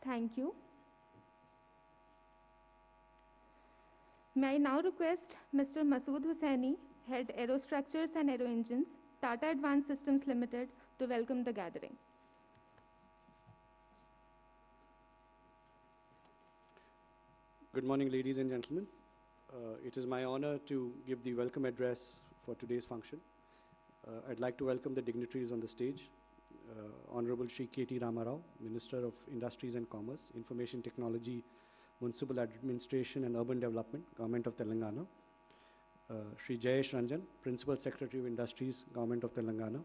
Thank you. May I now request Mr. Masood Hussaini, Head Aerostructures and Aero Engines, Tata Advanced Systems Limited, to welcome the gathering. Good morning, ladies and gentlemen. It is my honor to give the welcome address for today's function. I'd like to welcome the dignitaries on the stage. Honorable Shri KT Ramarao, Minister of Industries and Commerce, Information Technology, Municipal Administration and Urban Development, Government of Telangana. Shri Jayesh Ranjan, Principal Secretary of Industries, Government of Telangana.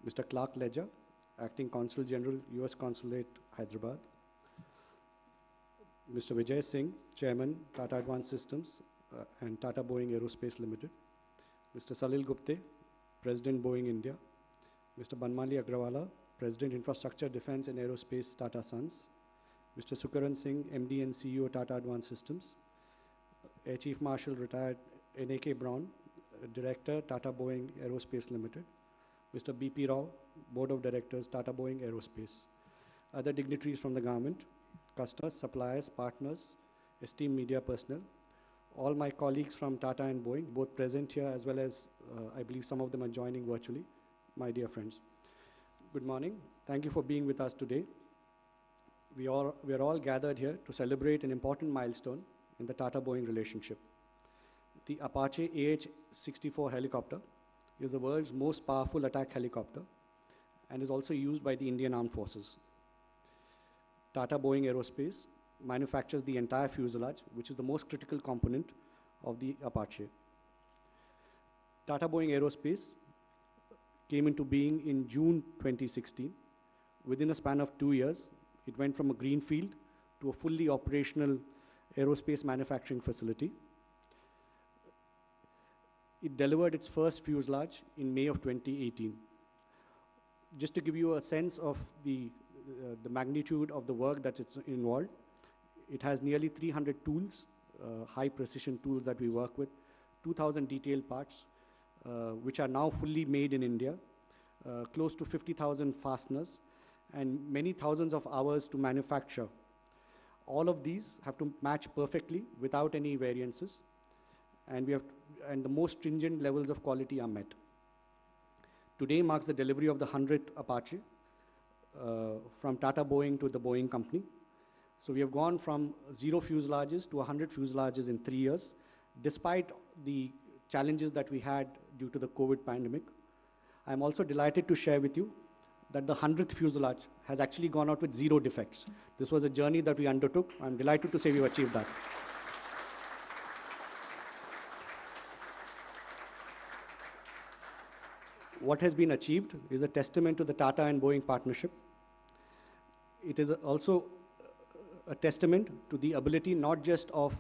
Mr. Clark Ledger, Acting Consul General, U.S. Consulate, Hyderabad. Mr. Vijay Singh, Chairman, Tata Advanced Systems and Tata Boeing Aerospace Limited. Mr. Salil Gupte, President Boeing India. Mr. Banmali Agrawala, President Infrastructure, Defense and Aerospace, Tata Sons. Mr. Sukaran Singh, MD and CEO, Tata Advanced Systems. Air Chief Marshal, retired N.A.K. Brown, Director, Tata Boeing Aerospace Limited. Mr. B.P. Rao, Board of Directors, Tata Boeing Aerospace. Other dignitaries from the government, customers, suppliers, partners, esteemed media personnel, all my colleagues from Tata and Boeing, both present here as well as I believe some of them are joining virtually, my dear friends. Good morning. Thank you for being with us today. We are all gathered here to celebrate an important milestone in the Tata-Boeing relationship. The Apache AH-64 helicopter is the world's most powerful attack helicopter and is also used by the Indian Armed Forces. Tata Boeing Aerospace manufactures the entire fuselage, which is the most critical component of the Apache. Tata Boeing Aerospace came into being in June 2016. Within a span of 2 years, it went from a greenfield to a fully operational aerospace manufacturing facility. It delivered its first fuselage in May of 2018. Just to give you a sense of the magnitude of the work that it's involved, it has nearly 300 tools, high precision tools that we work with, 2,000 detailed parts, which are now fully made in India, close to 50,000 fasteners, and many thousands of hours to manufacture. All of these have to match perfectly without any variances, and the most stringent levels of quality are met. Today marks the delivery of the 100th Apache from Tata Boeing to the Boeing company. So we have gone from 0 fuselages to 100 fuselages in 3 years, despite the challenges that we had due to the COVID pandemic. I'm also delighted to share with you that the 100th fuselage has actually gone out with 0 defects. This was a journey that we undertook. I'm delighted to say we've achieved that. What has been achieved is a testament to the Tata and Boeing partnership. It is also a testament to the ability not just of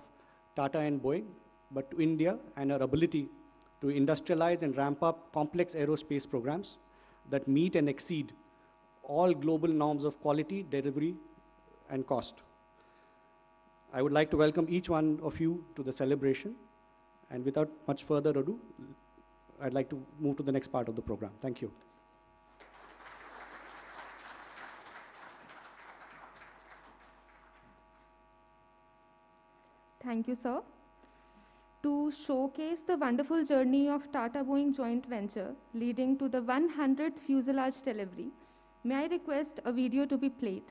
Tata and Boeing, but to India and our ability to industrialize and ramp up complex aerospace programs that meet and exceed all global norms of quality, delivery, and cost. I would like to welcome each one of you to the celebration. And without much further ado, I'd like to move to the next part of the program. Thank you. Thank you, sir. To showcase the wonderful journey of Tata Boeing joint venture leading to the 100th fuselage delivery, may I request a video to be played?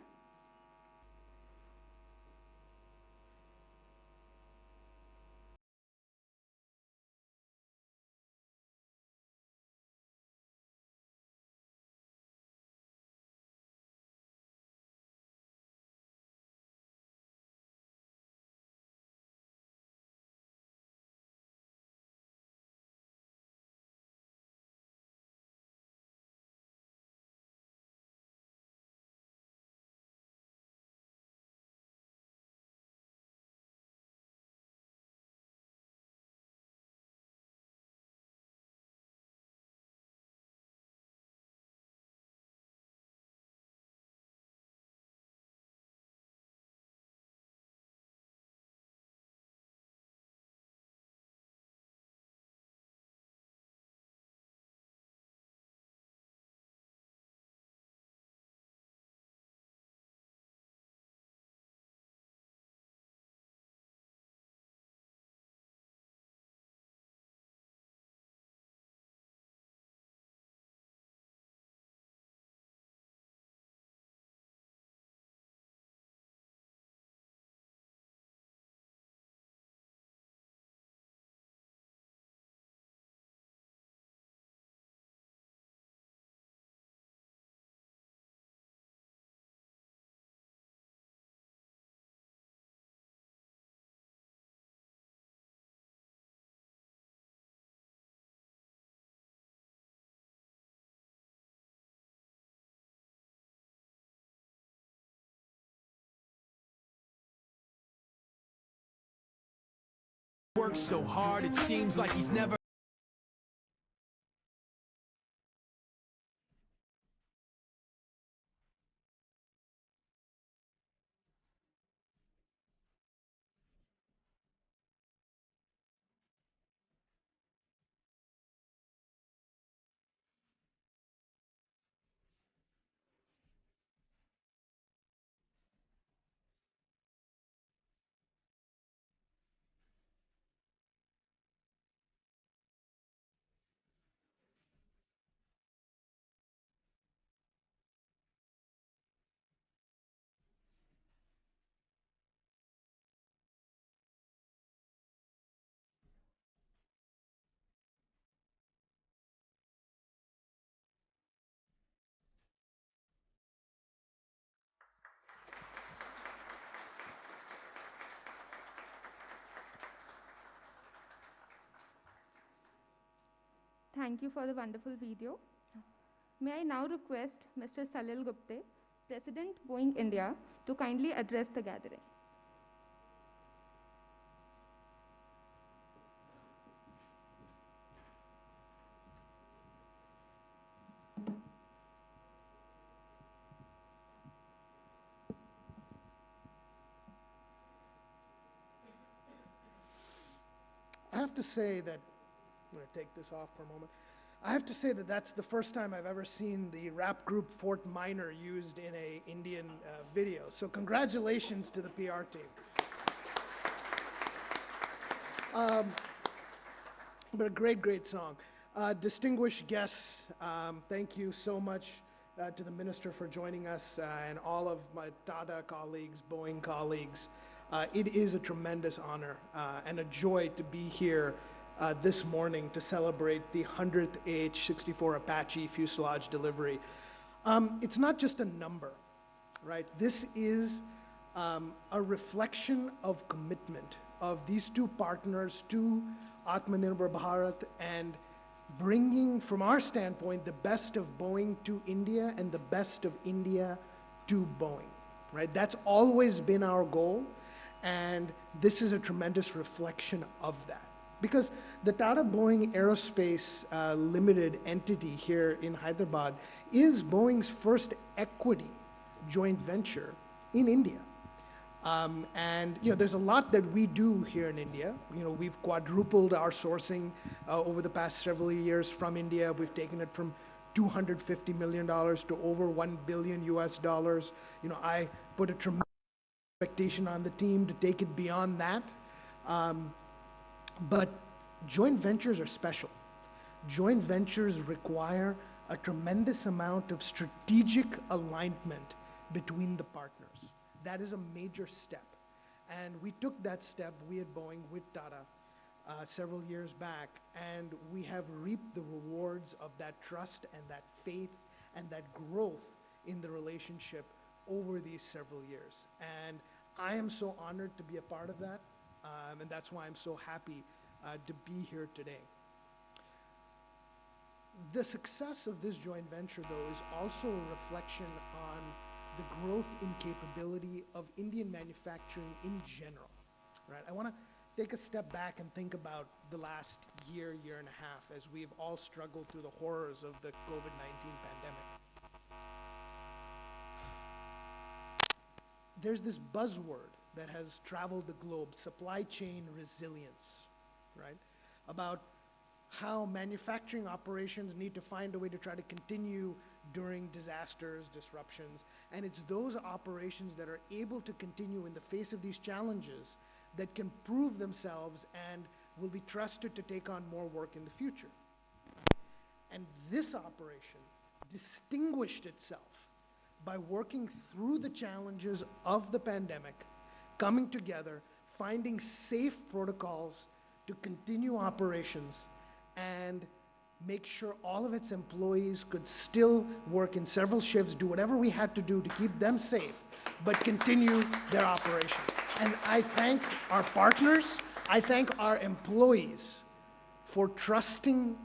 Works so hard, it seems like he's never. Thank you for the wonderful video. May I now request Mr. Salil Gupte, President Boeing India, to kindly address the gathering. I have to say that, I'm going to take this off for a moment. I have to say that that's the first time I've ever seen the rap group Fort Minor used in a Indian video. So congratulations to the PR team. But a great, great song. Distinguished guests, thank you so much to the Minister for joining us and all of my Tata colleagues, Boeing colleagues. It is a tremendous honor and a joy to be here this morning to celebrate the 100th AH-64 Apache fuselage delivery. It's not just a number, right? This is a reflection of commitment of these two partners to Atmanirbhar Bharat and bringing, from our standpoint, the best of Boeing to India and the best of India to Boeing, right? That's always been our goal, and this is a tremendous reflection of that. Because the Tata Boeing Aerospace Limited entity here in Hyderabad is Boeing's first equity joint venture in India. And there's a lot that we do here in India. We've quadrupled our sourcing over the past several years from India. We've taken it from $250 million to over $1 billion US. I put a tremendous expectation on the team to take it beyond that. But joint ventures are special. Joint ventures require a tremendous amount of strategic alignment between the partners. That is a major step. And we took that step, we at Boeing, with Tata several years back, and we have reaped the rewards of that trust and that faith and that growth in the relationship over these several years. And I am so honored to be a part of that, and that's why I'm so happy to be here today. The success of this joint venture, though, is also a reflection on the growth in capability of Indian manufacturing in general, right? I want to take a step back and think about the last year, year and a half, as we've all struggled through the horrors of the COVID-19 pandemic. There's this buzzword that has traveled the globe, supply chain resilience, right? About how manufacturing operations need to find a way to try to continue during disasters, disruptions, and it's those operations that are able to continue in the face of these challenges that can prove themselves and will be trusted to take on more work in the future. And this operation distinguished itself by working through the challenges of the pandemic, coming together, finding safe protocols to continue operations and make sure all of its employees could still work in several shifts, do whatever we had to do to keep them safe, but continue their operation. And I thank our partners, I thank our employees for trusting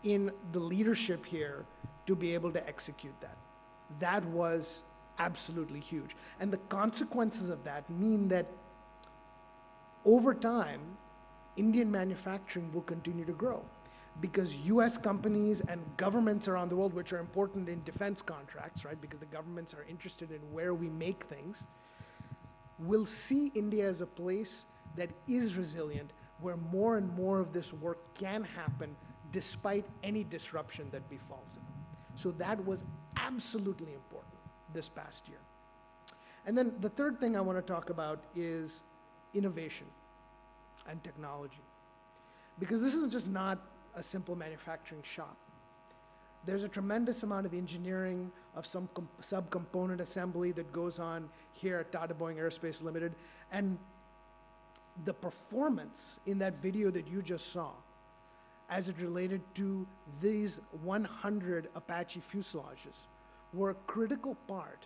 in the leadership here to be able to execute that. That was absolutely huge. And the consequences of that mean that over time, Indian manufacturing will continue to grow because US companies and governments around the world, which are important in defense contracts, right, because the governments are interested in where we make things, will see India as a place that is resilient, where more and more of this work can happen despite any disruption that befalls it. So that was absolutely important this past year. And then the third thing I want to talk about is innovation and technology. Because this is just not a simple manufacturing shop. There's a tremendous amount of engineering, of some subcomponent assembly that goes on here at Tata Boeing Aerospace Limited. And the performance in that video that you just saw, as it related to these 100 Apache fuselages, were a critical part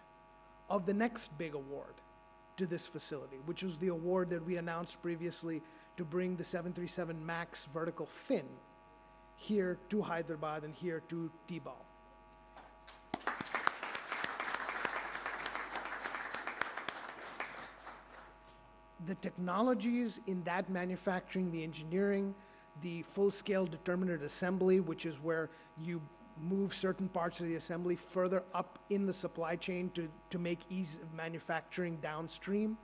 of the next big award to this facility, which was the award that we announced previously to bring the 737 MAX vertical fin here to Hyderabad and here to T-Ball. The technologies in that manufacturing, the engineering, the full-scale determinate assembly, which is where you move certain parts of the assembly further up in the supply chain to make ease of manufacturing downstream.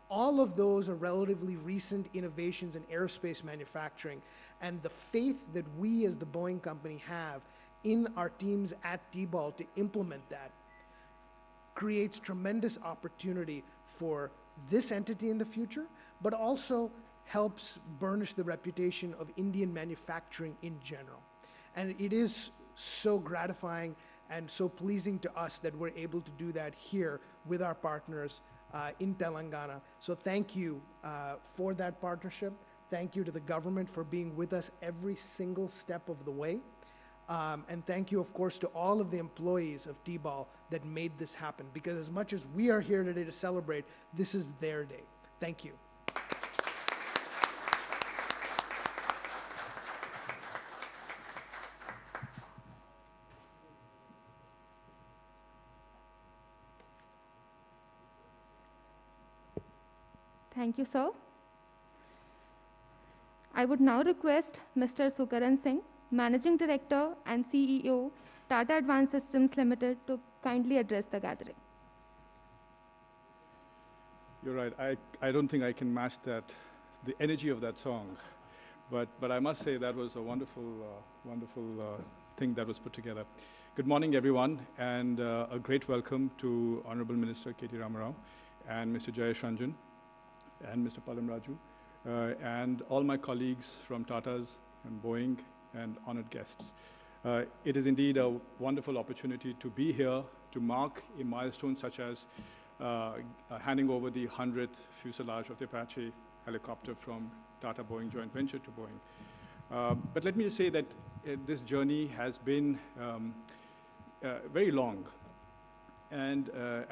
All of those are relatively recent innovations in aerospace manufacturing, and the faith that we as the Boeing company have in our teams at T-Ball to implement that creates tremendous opportunity for this entity in the future, but also helps burnish the reputation of Indian manufacturing in general. And it is so gratifying and so pleasing to us that we're able to do that here with our partners in Telangana. So thank you for that partnership. Thank you to the government for being with us every single step of the way. And thank you, of course, to all of the employees of T-Ball that made this happen. Because as much as we are here today to celebrate, this is their day. Thank you. Thank you, sir. I would now request Mr. Sukaran Singh, Managing Director and CEO, Tata Advanced Systems Limited, to kindly address the gathering. You're right. I don't think I can match that, the energy of that song. But I must say that was a wonderful thing that was put together. Good morning, everyone, and a great welcome to Honorable Minister K.T. Ramarao and Mr. Jayesh Ranjan and Mr. Palam Raju, and all my colleagues from Tata's and Boeing and honored guests. It is indeed a wonderful opportunity to be here to mark a milestone such as handing over the 100th fuselage of the Apache helicopter from Tata Boeing joint venture to Boeing. But let me just say that this journey has been very long. And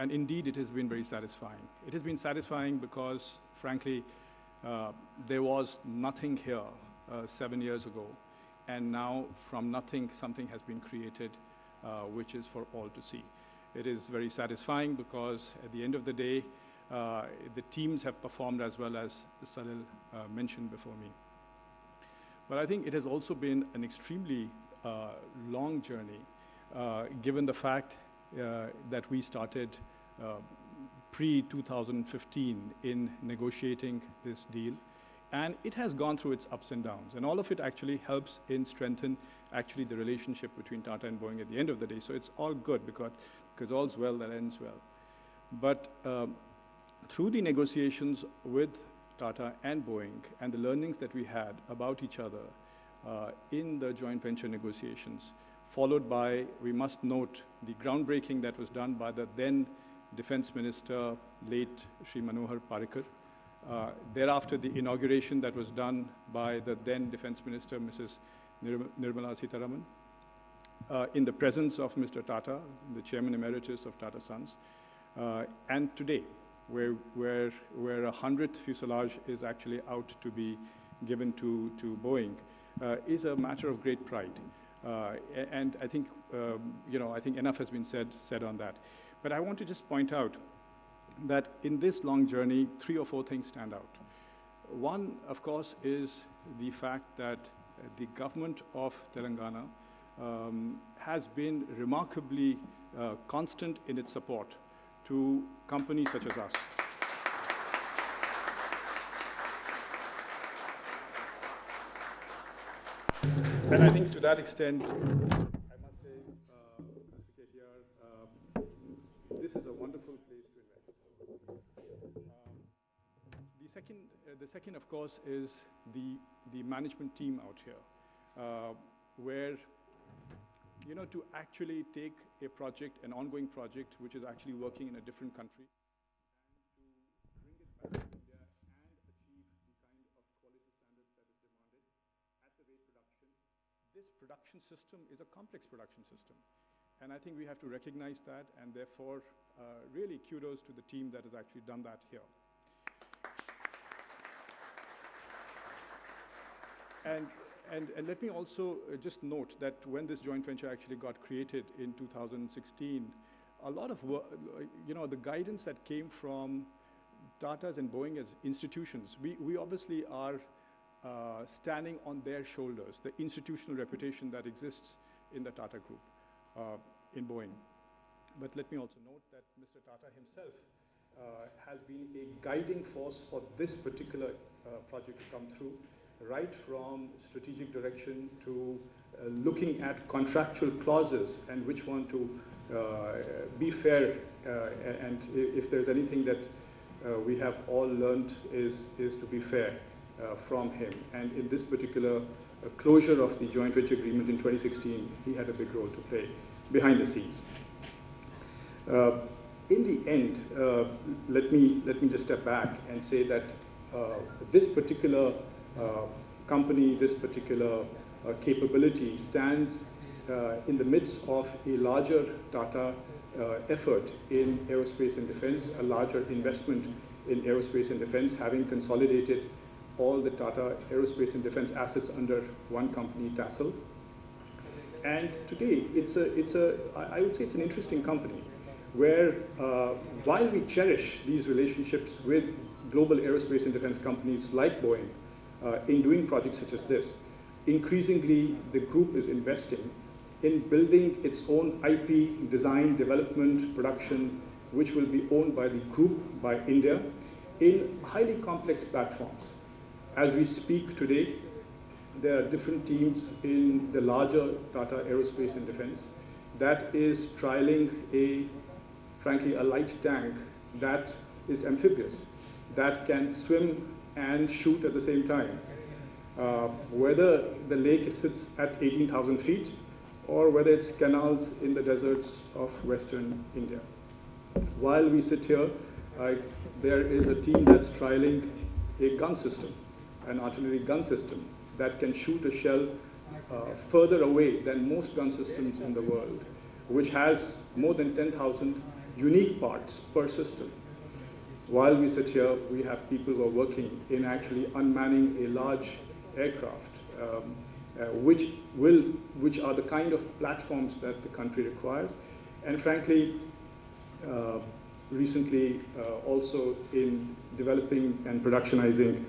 indeed, it has been very satisfying. It has been satisfying because, frankly, there was nothing here 7 years ago. And now, from nothing, something has been created, which is for all to see. It is very satisfying because, at the end of the day, the teams have performed as well as Salil mentioned before me. But I think it has also been an extremely long journey, given the fact that we started pre-2015 in negotiating this deal. And it has gone through its ups and downs. And all of it actually helps in strengthen actually the relationship between Tata and Boeing at the end of the day. So it's all good because all's well that ends well. But through the negotiations with Tata and Boeing and the learnings that we had about each other in the joint venture negotiations, followed by, we must note, the groundbreaking that was done by the then Defense Minister, late Sri Manohar Parrikar. Thereafter, the inauguration that was done by the then Defense Minister, Mrs. Nirmala Sitharaman, in the presence of Mr. Tata, the Chairman Emeritus of Tata Sons, and today, where 100th fuselage is actually out to be given to Boeing, is a matter of great pride. And I think, I think enough has been said on that. But I want to just point out that in this long journey, 3 or 4 things stand out. One, of course, is the fact that the government of Telangana has been remarkably constant in its support to companies such as us. And I think to that extent, I must say, Mr. KTR, this is a wonderful place to invest. The second, of course, is the management team out here, where, you know, to actually take a project, an ongoing project, which is actually working in a different country, and to bring it back to India and achieve the kind of quality standards that is demanded at the rate production. This production system is a complex production system. And I think we have to recognize that, and therefore, really kudos to the team that has actually done that here. And let me also just note that when this joint venture actually got created in 2016, a lot of work, you know, the guidance that came from Tata's and Boeing as institutions, we obviously are standing on their shoulders, the institutional reputation that exists in the Tata Group, in Boeing. But let me also note that Mr. Tata himself has been a guiding force for this particular project to come through, right from strategic direction to looking at contractual clauses and which one to be fair. And if there's anything that we have all learned is to be fair from him. And in this particular closure of the joint venture agreement in 2016, he had a big role to play behind the scenes. In the end, let me just step back and say that this particular company, this particular capability stands in the midst of a larger Tata effort in aerospace and defense, a larger investment in aerospace and defense, having consolidated all the Tata aerospace and defense assets under one company, TASL. And today, I would say it's an interesting company, where while we cherish these relationships with global aerospace and defense companies like Boeing, in doing projects such as this, increasingly the group is investing in building its own IP, design, development, production, which will be owned by the group, by India, in highly complex platforms. As we speak today, there are different teams in the larger Tata Aerospace and Defense that is trialing frankly, a light tank that is amphibious, that can swim and shoot at the same time. Whether the lake sits at 18,000 feet or whether it's canals in the deserts of Western India. While we sit here, there is a team that's trialing a gun system, an artillery gun system that can shoot a shell further away than most gun systems in the world, which has more than 10,000 unique parts per system. While we sit here, we have people who are working in actually unmanning a large aircraft, which are the kind of platforms that the country requires. And frankly, recently also in developing and productionizing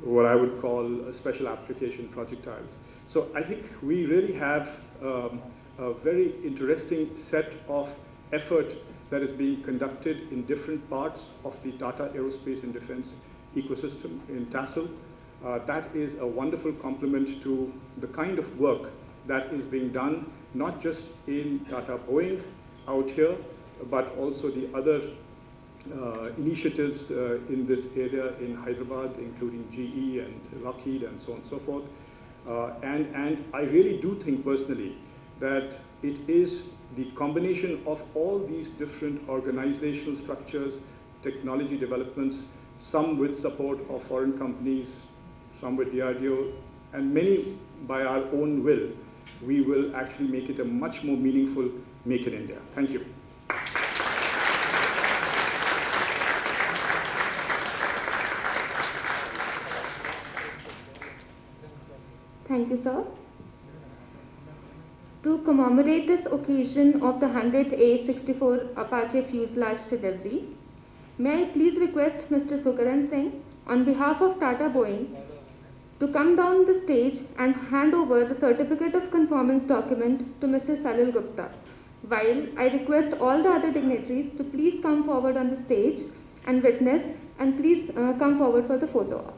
what I would call a special application projectiles. So I think we really have a very interesting set of effort that is being conducted in different parts of the Tata Aerospace and Defense ecosystem in TASL. That is a wonderful complement to the kind of work that is being done, not just in Tata Boeing out here, but also the other initiatives in this area in Hyderabad, including GE and Lockheed and so on and so forth. And I really do think personally that it is the combination of all these different organizational structures, technology developments, some with support of foreign companies, some with DRDO, and many by our own will, we will actually make it a much more meaningful Make in India. Thank you. Thank you, sir. To commemorate this occasion of the 100th A64 Apache fuselage delivery, may I please request Mr. Sukaran Singh, on behalf of Tata Boeing, to come down the stage and hand over the certificate of conformance document to Mr. Salil Gupta. While I request all the other dignitaries to please come forward on the stage and witness, and please come forward for the photo op.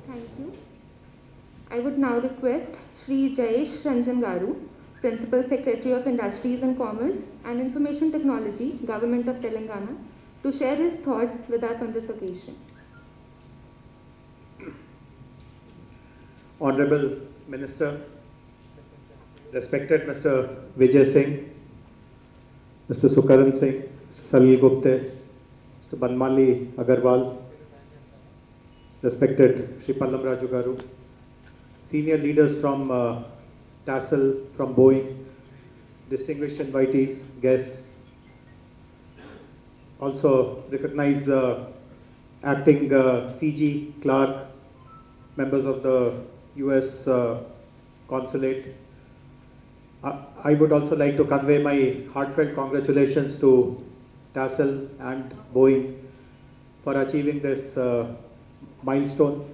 Thank you. I would now request Shri Jayesh Ranjan Garu, Principal Secretary of Industries and Commerce and Information Technology, Government of Telangana, to share his thoughts with us on this occasion. Honorable Minister, respected Mr. Vijay Singh, Mr. Sukaran Singh, Salil Gupte, Mr. Banmali Agarwal, respected Shri Pallam Raju Garu, senior leaders from TASL, from Boeing, distinguished invitees, guests, also recognize acting CG Clark, members of the US consulate. I would also like to convey my heartfelt congratulations to TASL and Boeing for achieving this milestone.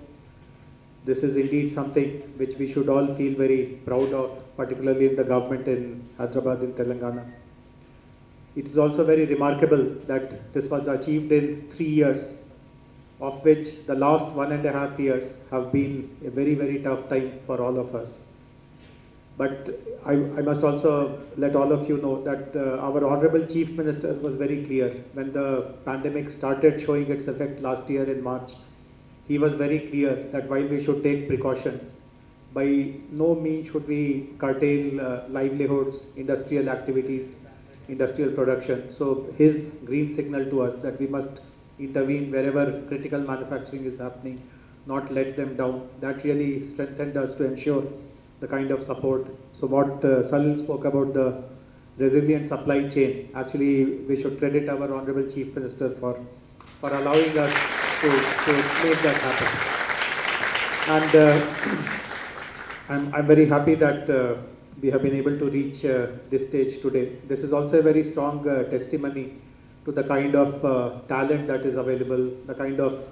This is indeed something which we should all feel very proud of, particularly in the government in Hyderabad, in Telangana. It is also very remarkable that this was achieved in 3 years, of which the last 1.5 years have been a very, very tough time for all of us. But I must also let all of you know that our Honorable Chief Minister was very clear when the pandemic started showing its effect last year in March. He was very clear that while we should take precautions, by no means should we curtail livelihoods, industrial activities, industrial production. So his green signal to us that we must intervene wherever critical manufacturing is happening, not let them down, that really strengthened us to ensure the kind of support. So what Salil spoke about, the resilient supply chain, actually we should credit our Honorable Chief Minister for allowing us to make that happen. And I'm very happy that we have been able to reach this stage today. This is also a very strong testimony to the kind of talent that is available, the kind of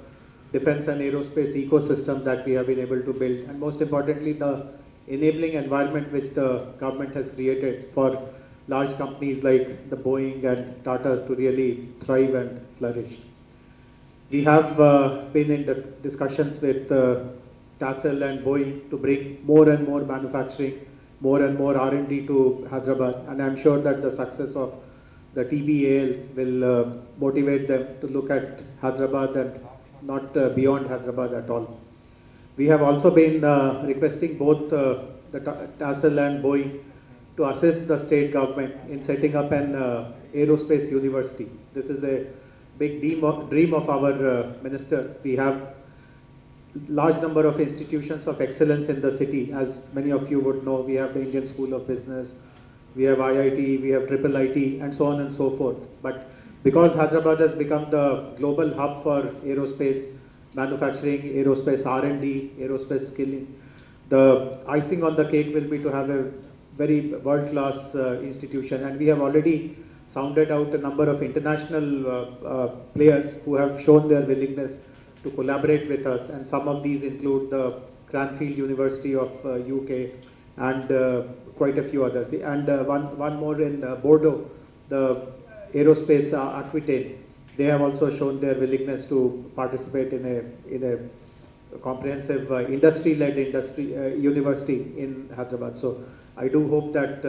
defense and aerospace ecosystem that we have been able to build, and most importantly, the enabling environment which the government has created for large companies like the Boeing and Tatas to really thrive and flourish. We have been in discussions with TASL and Boeing to bring more and more manufacturing, more and more R&D to Hyderabad, and I'm sure that the success of the TBAL will motivate them to look at Hyderabad and not beyond Hyderabad at all. We have also been requesting both the TASL and Boeing to assist the state government in setting up an aerospace university. This is a big dream of our minister. We have large number of institutions of excellence in the city. As many of you would know, we have the Indian School of Business, we have IIT, we have Triple IT, and so on and so forth. But because Hyderabad has become the global hub for aerospace manufacturing, aerospace R&D, aerospace skilling, the icing on the cake will be to have a very world-class institution. And we have already sounded out a number of international players who have shown their willingness to collaborate with us, and some of these include the Cranfield University of UK and quite a few others. And one more in Bordeaux, the aerospace Aquitaine. They have also shown their willingness to participate in a comprehensive industry-led university in Hyderabad. So I do hope that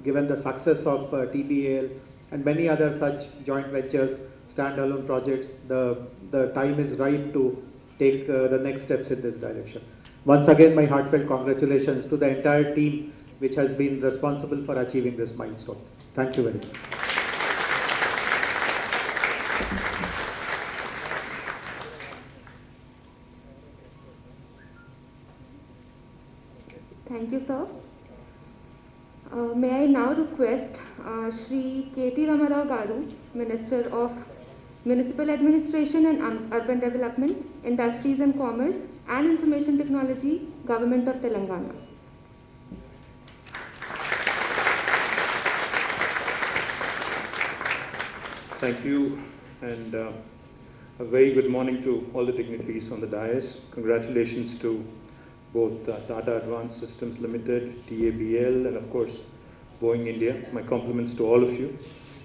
given the success of TBAL and many other such joint ventures, standalone projects, the time is right to take the next steps in this direction. Once again, my heartfelt congratulations to the entire team which has been responsible for achieving this milestone. Thank you very much. Thank you, sir. May I now request Shri K.T. Ramarao Garu, Minister of Municipal Administration and Urban Development, Industries and Commerce and Information Technology, Government of Telangana. Thank you, and a very good morning to all the dignitaries on the dais. Congratulations to both Tata Advanced Systems Limited, TABL, and of course Boeing India. My compliments to all of you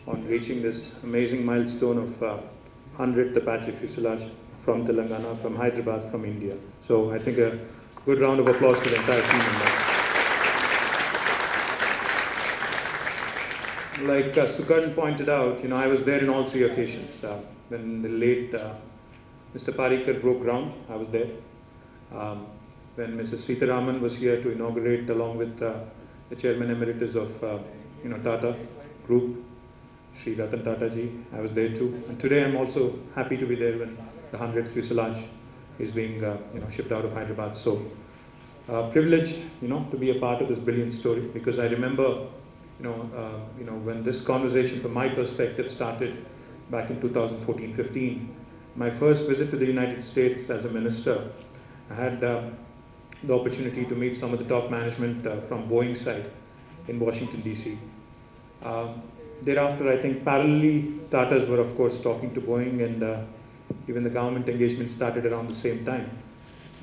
on reaching this amazing milestone of 100th Apache Fuselage from Telangana, from Hyderabad, from India. So I think a good round of applause to the entire team on that. Like Sukarn pointed out, I was there in all three occasions. When the late Mr. Parikar broke ground, I was there. When Mrs. Sitaraman was here to inaugurate along with the Chairman Emeritus of Tata Group, Sri Ratan Tata ji, I was there too. And today I'm also happy to be there when the 100th fuselage is being shipped out of Hyderabad. So privileged to be a part of this brilliant story, because I remember when this conversation from my perspective started back in 2014-15, my first visit to the United States as a minister, I had the opportunity to meet some of the top management from Boeing side in Washington DC. Thereafter, I think parallelly Tatas were of course talking to Boeing, and even the government engagement started around the same time.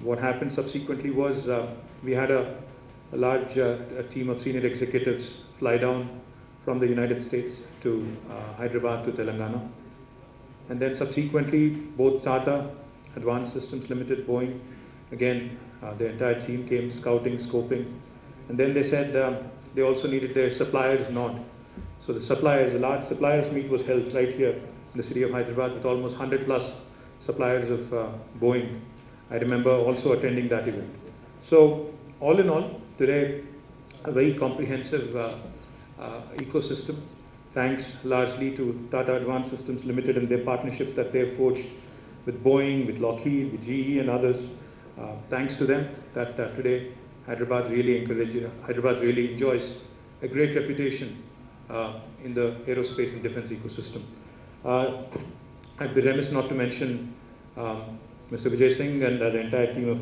What happened subsequently was we had a large team of senior executives fly down from the United States to Hyderabad to Telangana, and then subsequently both Tata Advanced Systems Limited, Boeing, again the entire team came scouting, scoping, and then they said they also needed their suppliers nod. So the suppliers, a large suppliers meet was held right here in the city of Hyderabad with almost 100 plus suppliers of Boeing. I remember also attending that event. So all in all, today a very comprehensive ecosystem, thanks largely to Tata Advanced Systems Limited and their partnerships that they have forged with Boeing, with Lockheed, with GE and others. Thanks to them that today Hyderabad really enjoys a great reputation in the aerospace and defense ecosystem. I'd be remiss not to mention Mr. Vijay Singh and the entire team of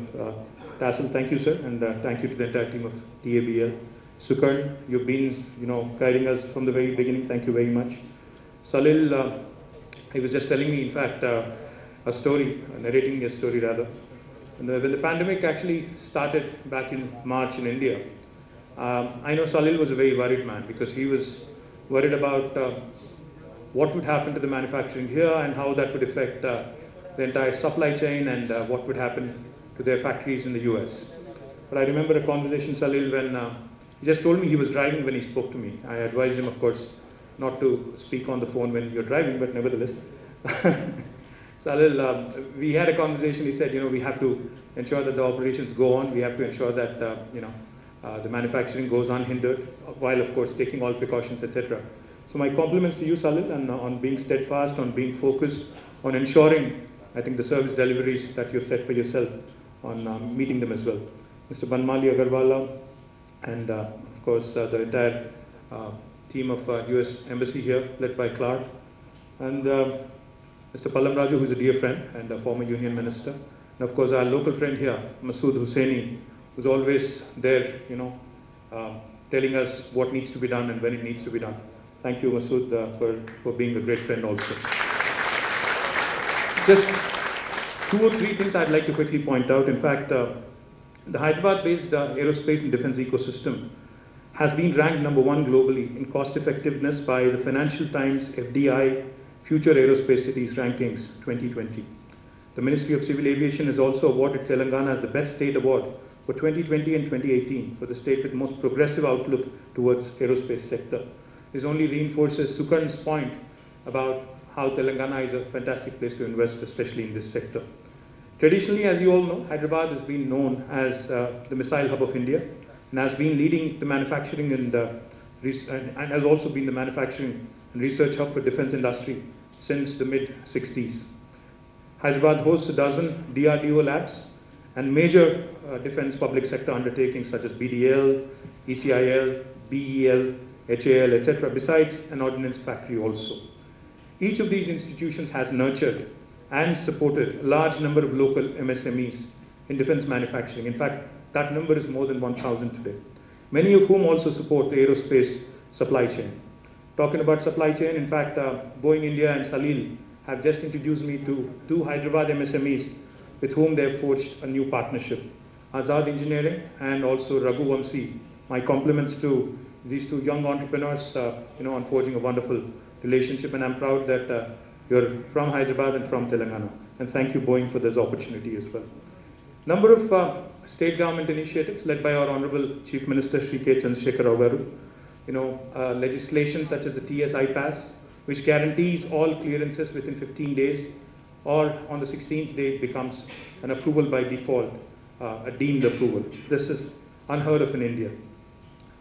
TASL. Thank you, sir, and thank you to the entire team of TABL. Sukarn, you've been guiding us from the very beginning. Thank you very much. Salil, he was just telling me, in fact, a story, narrating a story rather. And when the pandemic actually started back in March in India, I know Salil was a very worried man, because he was worried about what would happen to the manufacturing here and how that would affect the entire supply chain, and what would happen to their factories in the US. But I remember a conversation, Salil, when he just told me he was driving when he spoke to me. I advised him, of course, not to speak on the phone when you're driving, but nevertheless. Salil, we had a conversation. He said, we have to ensure that the operations go on. We have to ensure that, the manufacturing goes unhindered, while, of course, taking all precautions, etc. So my compliments to you, Salil, and on being steadfast, on being focused, on ensuring, I think, the service deliveries that you've set for yourself, on meeting them as well. Mr. Banmali Agarwala, and of course the entire team of US Embassy here, led by Clark, and Mr. Pallam Raju, who is a dear friend and a former Union Minister, and of course our local friend here, Masood Hussaini, who's always there, telling us what needs to be done and when it needs to be done. Thank you, Masood, for being a great friend also. Just 2 or 3 things I'd like to quickly point out. In fact, the Hyderabad-based aerospace and defense ecosystem has been ranked #1 globally in cost effectiveness by the Financial Times FDI Future Aerospace Cities Rankings 2020. The Ministry of Civil Aviation has also awarded Telangana as the Best State Award for 2020 and 2018 for the state with most progressive outlook towards aerospace sector. This only reinforces Sukarn's point about how Telangana is a fantastic place to invest, especially in this sector. Traditionally, as you all know, Hyderabad has been known as the missile hub of India and has been leading the manufacturing and has also been the manufacturing and research hub for defense industry since the mid-60s. Hyderabad hosts a dozen DRDO labs and major defense public sector undertakings such as BDL, ECIL, BEL, HAL, etc., besides an ordnance factory also. Each of these institutions has nurtured and supported a large number of local MSMEs in defense manufacturing. In fact, that number is more than 1,000 today, many of whom also support the aerospace supply chain. Talking about supply chain, in fact, Boeing India and Salil have just introduced me to two Hyderabad MSMEs with whom they have forged a new partnership, Azad Engineering and also Raghu Vamsi. My compliments to these two young entrepreneurs, on forging a wonderful relationship, and I'm proud that you're from Hyderabad and from Telangana. And thank you, Boeing, for this opportunity as well. Number of state government initiatives led by our Honorable Chief Minister Shri K. Chandrasekhar Rao Garu. Legislation such as the TSI Pass, which guarantees all clearances within 15 days, or on the 16th day it becomes an approval by default, a deemed approval. This is unheard of in India.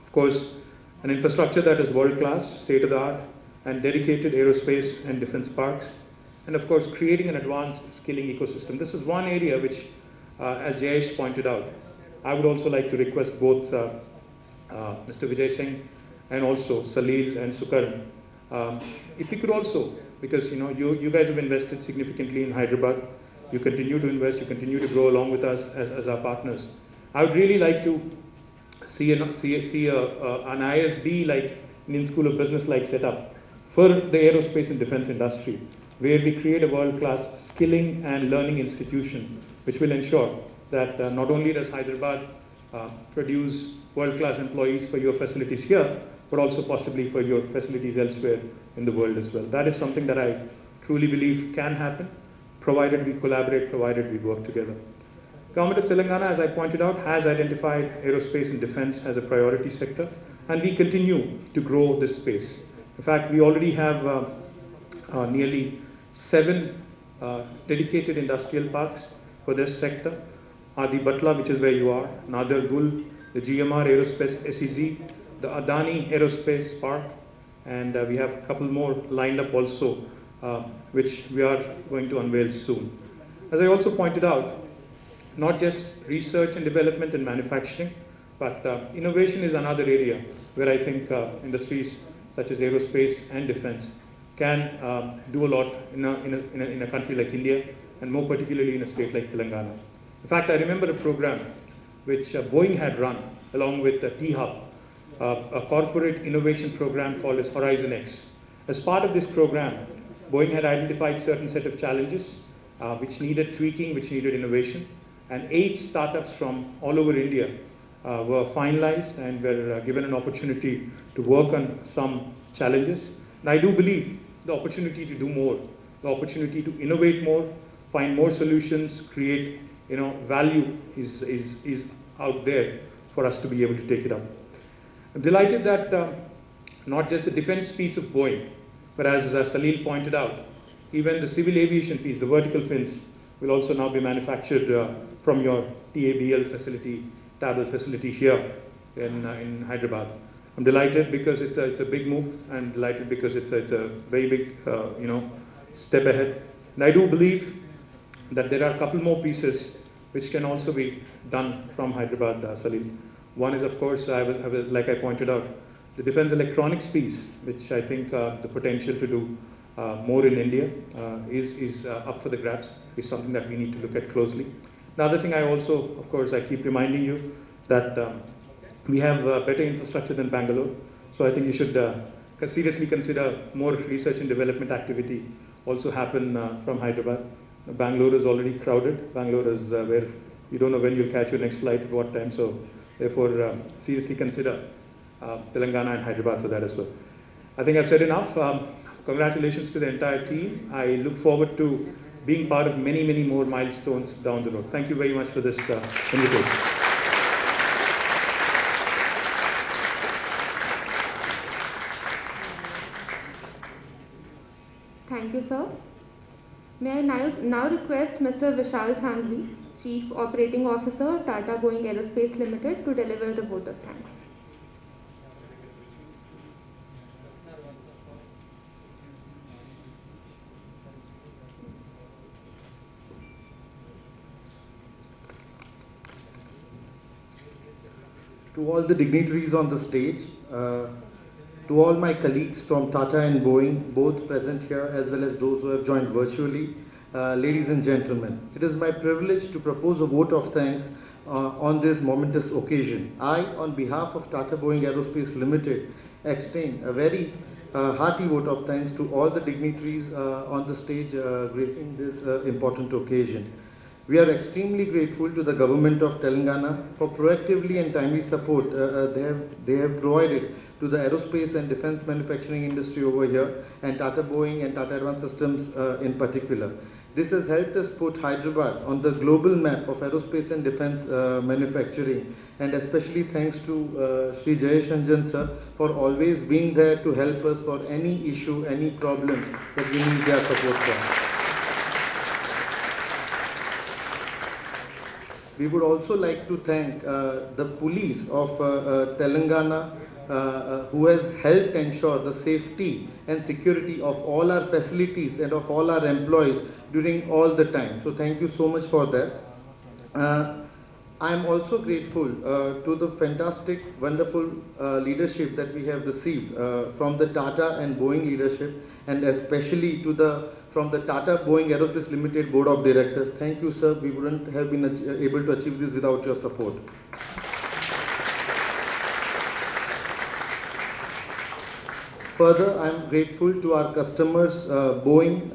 Of course, an infrastructure that is world-class, state-of-the-art, and dedicated aerospace and defense parks, and of course creating an advanced skilling ecosystem. This is one area which, as Jayesh pointed out, I would also like to request both Mr. Vijay Singh and also Salil and Sukarn, if you could also, because you guys have invested significantly in Hyderabad, you continue to invest, you continue to grow along with us as our partners. I would really like to see an ISB like Indian School of Business like setup for the aerospace and defense industry, where we create a world-class skilling and learning institution, which will ensure that not only does Hyderabad produce world-class employees for your facilities here, but also possibly for your facilities elsewhere in the world as well. That is something that I truly believe can happen, provided we collaborate, provided we work together. Government of Telangana, as I pointed out, has identified aerospace and defense as a priority sector, and we continue to grow this space. In fact, we already have nearly 7 dedicated industrial parks for this sector. Adi Batla, which is where you are, Nadar Gul, the GMR Aerospace SEZ, the Adani Aerospace Park, and we have a couple more lined up also, which we are going to unveil soon. As I also pointed out, not just research and development and manufacturing, but innovation is another area where I think industries such as aerospace and defense can do a lot in a country like India, and more particularly in a state like Telangana. In fact, I remember a program which Boeing had run along with T-Hub, a corporate innovation program called as Horizon X. As part of this program, Boeing had identified certain set of challenges which needed tweaking, which needed innovation, and 8 startups from all over India were finalized and were given an opportunity to work on some challenges. And I do believe the opportunity to do more, the opportunity to innovate more, find more solutions, create value is out there for us to be able to take it up. I'm delighted that not just the defense piece of Boeing, but as Salil pointed out, even the civil aviation piece, the vertical fins, will also now be manufactured from your TABL facility, TABL facility here in Hyderabad. I'm delighted because it's a big move. I'm delighted because it's a very big step ahead. And I do believe that there are a couple more pieces which can also be done from Hyderabad, Salil. One is, of course, like I pointed out, the defense electronics piece, which I think the potential to do more in India is up for the grabs, is something that we need to look at closely. The other thing I also, of course, I keep reminding you that we have better infrastructure than Bangalore, so I think you should seriously consider more research and development activity also happen from Hyderabad. Bangalore is already crowded. Bangalore is where you don't know when you'll catch your next flight at what time, so therefore seriously consider Telangana and Hyderabad for that as well. I think I've said enough. Congratulations to the entire team. I look forward to being part of many, many more milestones down the road. Thank you very much for this invitation. Thank you, sir. May I now request Mr. Vishal Sangvi, Chief Operating Officer, Tata Boeing Aerospace Limited, to deliver the vote of thanks. To all the dignitaries on the stage, to all my colleagues from Tata and Boeing, both present here as well as those who have joined virtually, ladies and gentlemen, it is my privilege to propose a vote of thanks on this momentous occasion. I, on behalf of Tata Boeing Aerospace Limited, extend a very hearty vote of thanks to all the dignitaries on the stage gracing this important occasion. We are extremely grateful to the government of Telangana for proactively and timely support they have provided to the aerospace and defense manufacturing industry over here, and Tata Boeing and Tata Advanced Systems in particular. This has helped us put Hyderabad on the global map of aerospace and defense manufacturing, and especially thanks to Shri Jayesh Ranjan sir for always being there to help us for any issue, any problem that we need their support for. We would also like to thank the police of Telangana who has helped ensure the safety and security of all our facilities and of all our employees during all the time. So thank you so much for that. I am also grateful to the fantastic, wonderful leadership that we have received from the Tata and Boeing leadership, and especially from the Tata Boeing Aerospace Limited Board of Directors. Thank you, sir. We wouldn't have been able to achieve this without your support. Further, I am grateful to our customers, Boeing,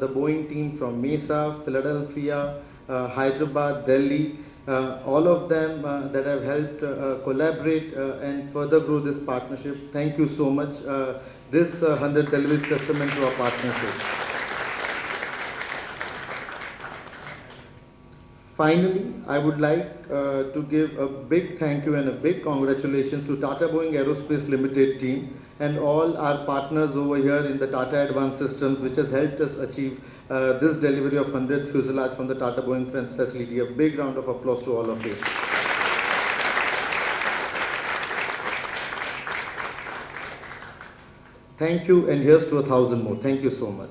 the Boeing team from Mesa, Philadelphia, Hyderabad, Delhi, all of them that have helped collaborate and further grow this partnership. Thank you so much. This 100th celebrates testament to our partnership. Finally, I would like to give a big thank you and a big congratulations to Tata Boeing Aerospace Limited team and all our partners over here in the Tata Advanced Systems, which has helped us achieve this delivery of 100 fuselage from the Tata Boeing Defense facility. A big round of applause to all of you. Thank you, and here's to 1,000 more. Thank you so much.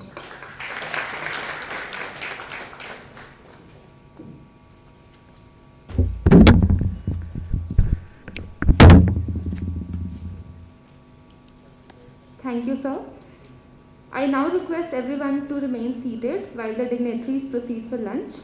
Thank you, sir. I now request everyone to remain seated while the dignitaries proceed for lunch.